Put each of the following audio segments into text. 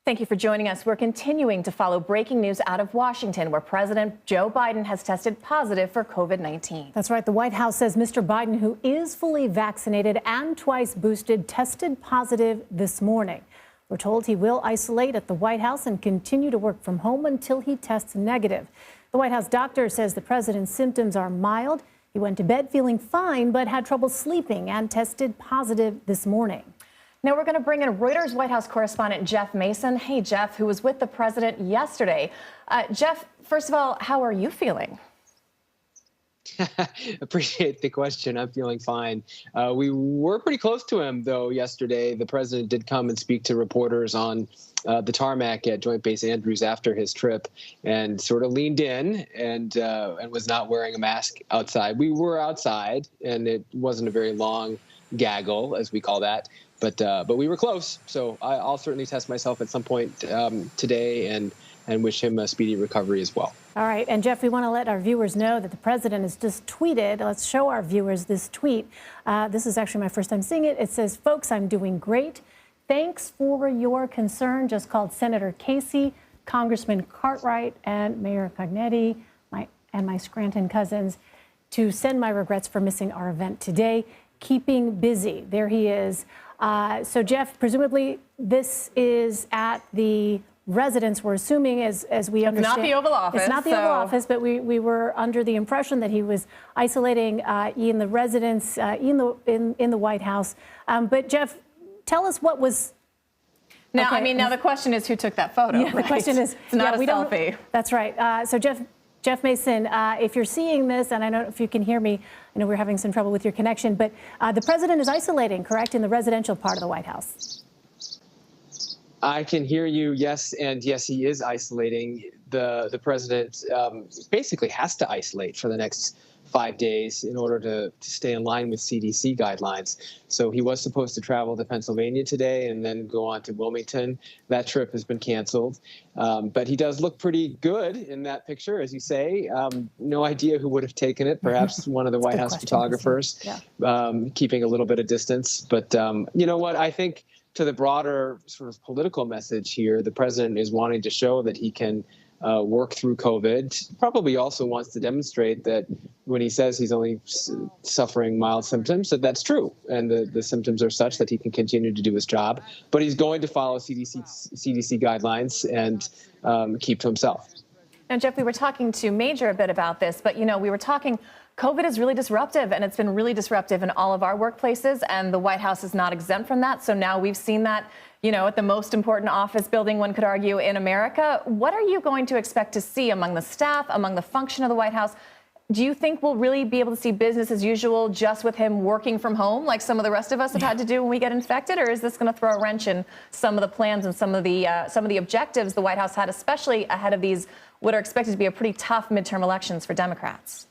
Thank you for joining us. We're continuing to follow breaking news out of Washington, where President Joe Biden has tested positive for COVID-19. That's right. The White House says Mr. Biden, who is fully vaccinated and twice boosted, tested positive this morning. We're told he will isolate at the White House and continue to work from home until he tests negative. The White House doctor says the president's symptoms are mild. He went to bed feeling fine, but had trouble sleeping and tested positive this morning. Now we're going to bring in Reuters White House correspondent Jeff Mason. Hey, Jeff, who was with the president yesterday. Jeff, first of all, how are you feeling? Appreciate the question. I'm feeling fine. We were pretty close to him, though, yesterday. The president did come and speak to reporters on the tarmac at Joint Base Andrews after his trip and sort of leaned in and was not wearing a mask outside. We were outside, and it wasn't a very long gaggle, as we call that. But we were close, so I'll certainly test myself at some point today and wish him a speedy recovery as well. All right. And, Jeff, we want to let our viewers know that the president has just tweeted. Let's show our viewers this tweet. This is actually my first time seeing it. It says, "Folks, I'm doing great. Thanks for your concern. Just called Senator Casey, Congressman Cartwright, and Mayor Cognetti, my Scranton cousins, to send my regrets for missing our event today. Keeping busy." There he is. So, Jeff, presumably this is at the residence, we're assuming, as we understand. It's not the Oval Office. It's not the Oval Office, but we were under the impression that he was isolating in the residence in the White House. But, Jeff, tell us what was... Now, okay. I mean, now the question is who took that photo, Yeah, right? The question is... It's not a selfie. That's right. So, Jeff Mason, if you're seeing this, and I don't know if you can hear me, I know we're having some trouble with your connection, but the president is isolating, correct, in the residential part of the White House? I can hear you, yes, and yes, he is isolating. The president basically has to isolate for the next 5 days in order to stay in line with CDC guidelines. So he was supposed to travel to Pennsylvania today and then go on to Wilmington. That trip has been canceled. But he does look pretty good in that picture, as you say. No idea who would have taken it. Perhaps one of the White House photographers, keeping a little bit of distance. But you know what? I think to the broader sort of political message here, the president is wanting to show that he can work through COVID. Probably also wants to demonstrate that when he says he's only suffering mild symptoms, that's true. And the symptoms are such that he can continue to do his job. But he's going to follow CDC guidelines and keep to himself. Now, Jeff, we were talking to Major a bit about this, but, you know, we were talking COVID is really disruptive, and it's been really disruptive in all of our workplaces, and the White House is not exempt from that. So now we've seen that, you know, at the most important office building, one could argue, in America. What are you going to expect to see among the staff, among the function of the White House? Do you think we'll really be able to see business as usual just with him working from home like some of the rest of us have had to do when we get infected? Or is this going to throw a wrench in some of the plans and some of the objectives the White House had, especially ahead of these what are expected to be a pretty tough midterm elections for Democrats?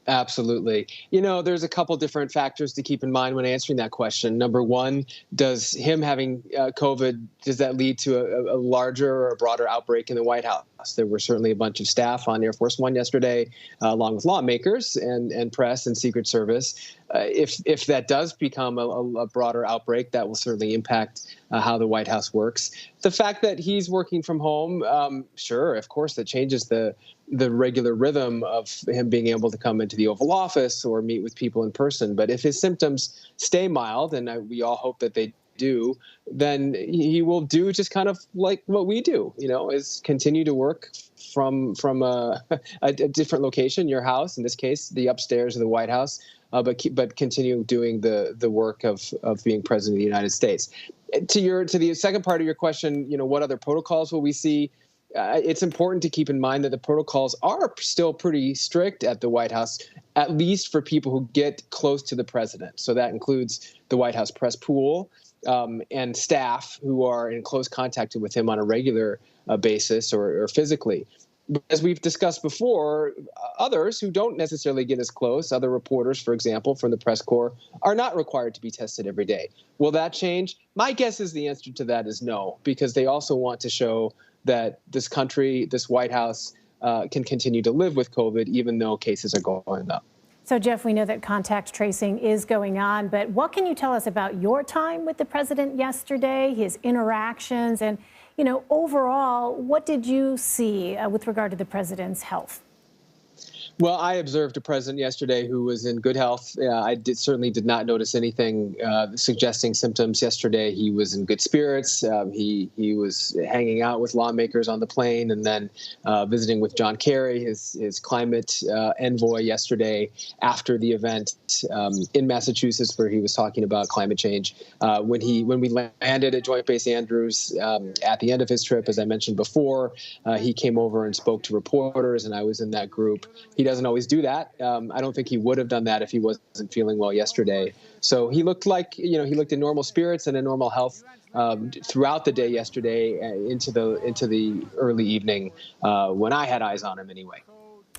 Absolutely. You know, there's a couple different factors to keep in mind when answering that question. Number one, does him having COVID, does that lead to a larger or a broader outbreak in the White House? There were certainly a bunch of staff on Air Force One yesterday, along with lawmakers and press and Secret Service. If that does become a broader outbreak, that will certainly impact how the White House works. The fact that he's working from home, sure, of course, that changes the regular rhythm of him being able to come into the Oval Office or meet with people in person. But if his symptoms stay mild, and we all hope that they do, then he will do just kind of like what we do, you know, is continue to work from a different location, your house, in this case, the upstairs of the White House, but continue doing the work of being president of the United States. To the second part of your question, you know, what other protocols will we see? It's important to keep in mind that the protocols are still pretty strict at the White House, at least for people who get close to the president. So that includes the White House press pool and staff who are in close contact with him on a regular basis or physically. As we've discussed before, others who don't necessarily get as close, other reporters, for example, from the press corps, are not required to be tested every day. Will that change? My guess is the answer to that is no, because they also want to show that this country, this White House, can continue to live with COVID, even though cases are going up. So, Jeff, we know that contact tracing is going on, but what can you tell us about your time with the president yesterday, his interactions, and, overall, what did you see with regard to the president's health? Well, I observed a president yesterday who was in good health. I certainly did not notice anything suggesting symptoms yesterday. He was in good spirits. He was hanging out with lawmakers on the plane and then visiting with John Kerry, his climate envoy, yesterday after the event in Massachusetts, where he was talking about climate change. When we landed at Joint Base Andrews at the end of his trip, as I mentioned before, he came over and spoke to reporters, and I was in that group. He doesn't always do that. I don't think he would have done that if he wasn't feeling well yesterday. So he looked like, he looked in normal spirits and in normal health throughout the day yesterday into the early evening when I had eyes on him anyway.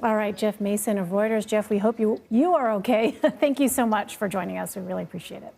All right, Jeff Mason of Reuters. Jeff, we hope you are okay. Thank you so much for joining us. We really appreciate it.